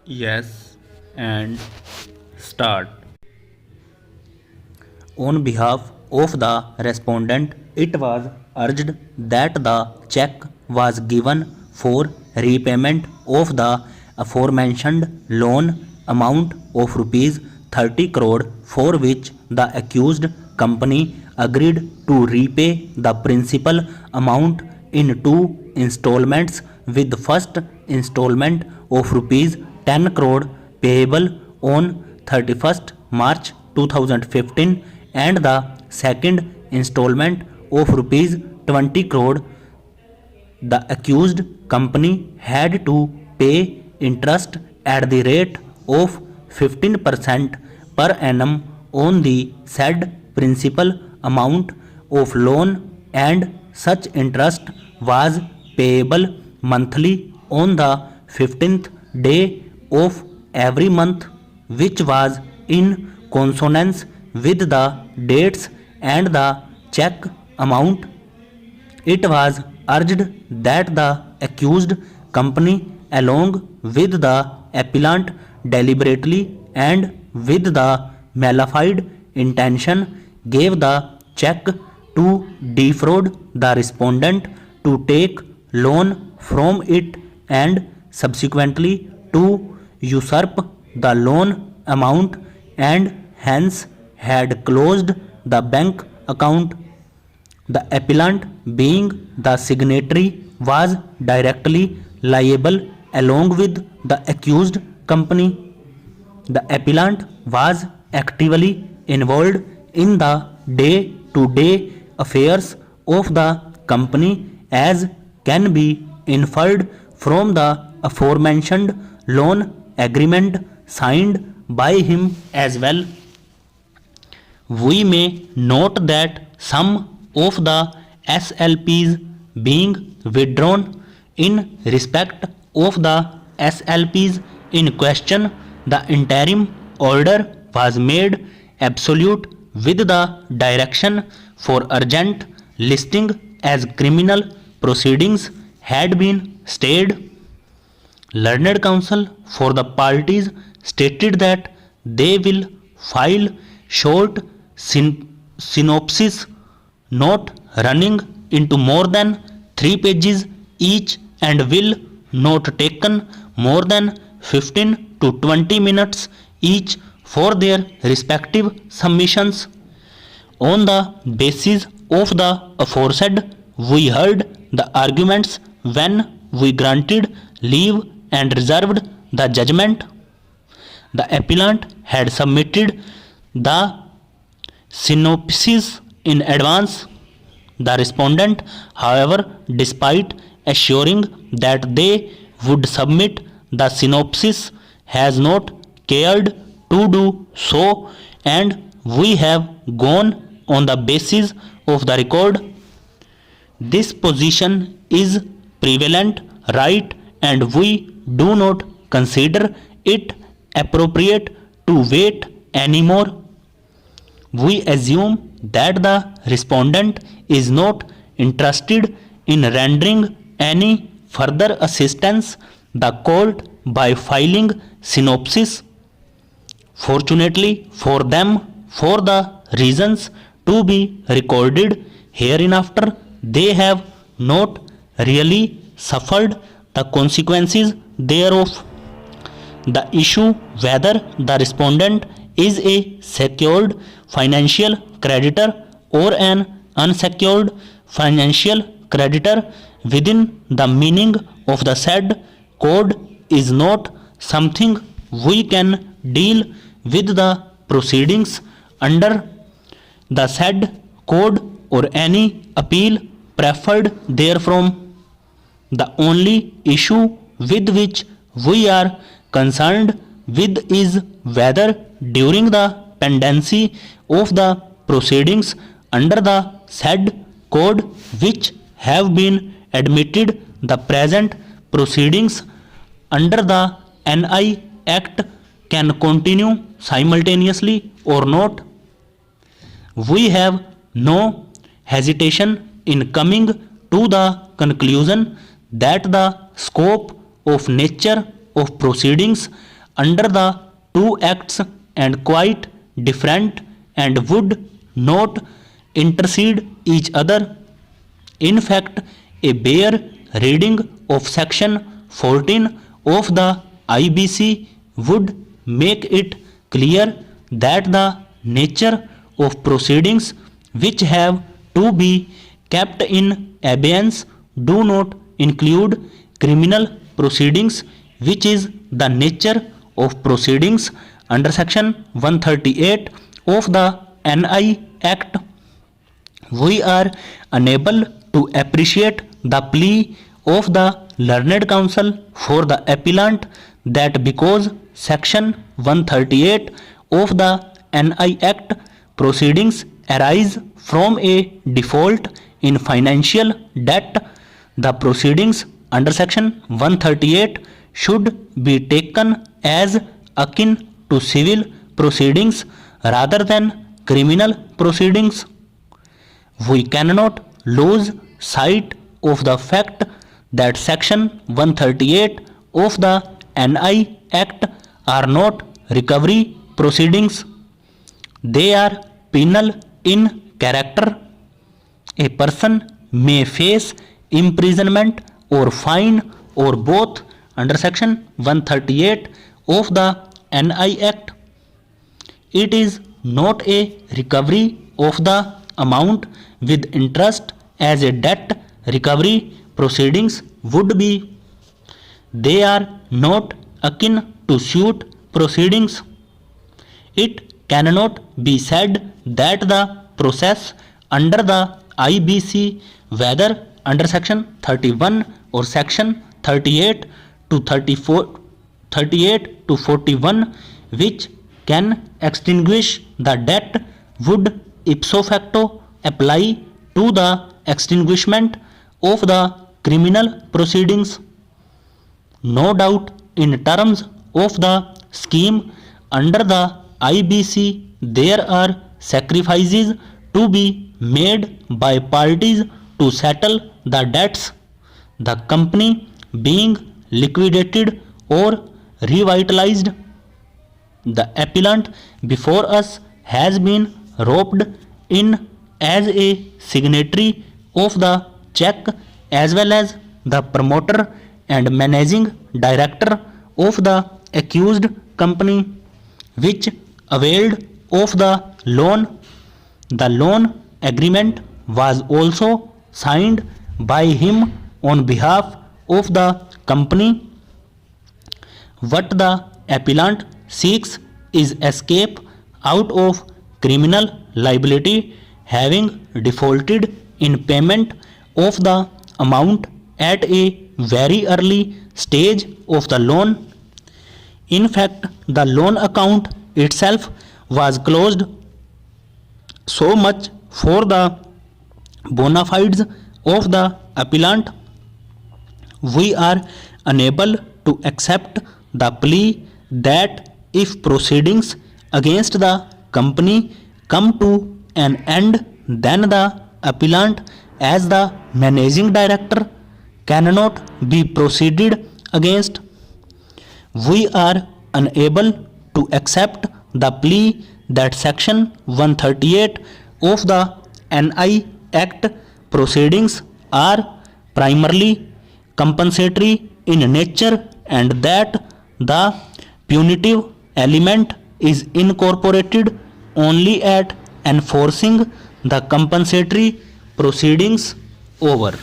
Yes, and start. On behalf of the respondent, it was urged that the check was given for repayment of the aforementioned loan amount of rupees 30 crore, for which the accused company agreed to repay the principal amount in two installments, with the first installment of rupees 10 crore payable on 31st March 2015 and the second installment of rupees 20 crore. The accused company had to pay interest at the rate of 15% per annum on the said principal amount of loan, and such interest was payable monthly on the 15th day of every month, which was in consonance with the dates and the check amount. It was urged that the accused company, along with the appellant, deliberately and with the malified intention, gave the check to defraud the respondent, to take loan from it, and subsequently to usurp the loan amount, and hence had closed the bank account. The appellant, being the signatory, was directly liable along with the accused company. The appellant was actively involved in the day-to-day affairs of the company, as can be inferred from the aforementioned loan agreement signed by him as well. We may note that some of the SLPs being withdrawn in respect of the SLPs in question, the interim order was made absolute with the direction for urgent listing as criminal proceedings had been stayed. Learned counsel for the parties stated that they will file short synopsis not running into more than 3 pages each, and will not taken more than 15 to 20 minutes each for their respective submissions. On the basis of the aforesaid, we heard the arguments when we granted leave and reserved the judgment. The appellant had submitted the synopsis in advance. The respondent, however, despite assuring that they would submit the synopsis, has not cared to do so, and we have gone on the basis of the record. This position is prevalent right, and we do not consider it appropriate to wait anymore. We assume that the respondent is not interested in rendering any further assistance the court by filing synopsis. Fortunately for them, for the reasons to be recorded hereinafter, they have not really suffered the consequences thereof. The issue whether the respondent is a secured financial creditor or an unsecured financial creditor within the meaning of the said code is not something we can deal with the proceedings under the said code or any appeal preferred therefrom. The only issue with which we are concerned with is whether during the pendency of the proceedings under the said code, which have been admitted, the present proceedings under the NI Act can continue simultaneously or not. We have no hesitation in coming to the conclusion that the scope of nature of proceedings under the two acts and quite different and would not intercede each other. In fact, a bare reading of section 14 of the IBC would make it clear that the nature of proceedings which have to be kept in abeyance do not include criminal proceedings, which is the nature of proceedings under section 138 of the NI Act. We are unable to appreciate the plea of the learned counsel for the appellant that because section 138 of the NI Act proceedings arise from a default in financial debt, the proceedings under section 138 should be taken as akin to civil proceedings rather than criminal proceedings. We cannot lose sight of the fact that section 138 of the NI Act are not recovery proceedings. They are penal in character. A person may face imprisonment or fine or both under section 138 of the NI Act. It is not a recovery of the amount with interest as a debt recovery proceedings would be. They are not akin to suit proceedings. It cannot be said that the process under the IBC, whether under section 31 or section 38 to 41, which can extinguish the debt, would ipso facto apply to the extinguishment of the criminal proceedings. No doubt, in terms of the scheme under the IBC, there are sacrifices to be made by parties to settle the debts. The company being liquidated or revitalized. The appellant before us has been roped in as a signatory of the check as well as the promoter and managing director of the accused company, which availed of the loan. The loan agreement was also signed by him on behalf of the company. What the appellant seeks is escape out of criminal liability, having defaulted in payment of the amount at a very early stage of the loan. In fact, the loan account itself was closed. So much for the bona fides of the appellant. We are unable to accept the plea that if proceedings against the company come to an end, then the appellant as the managing director cannot be proceeded against. We are unable to accept the plea that section 138 of the NI Act proceedings are primarily compensatory in nature and that the punitive element is incorporated only at enforcing the compensatory proceedings over.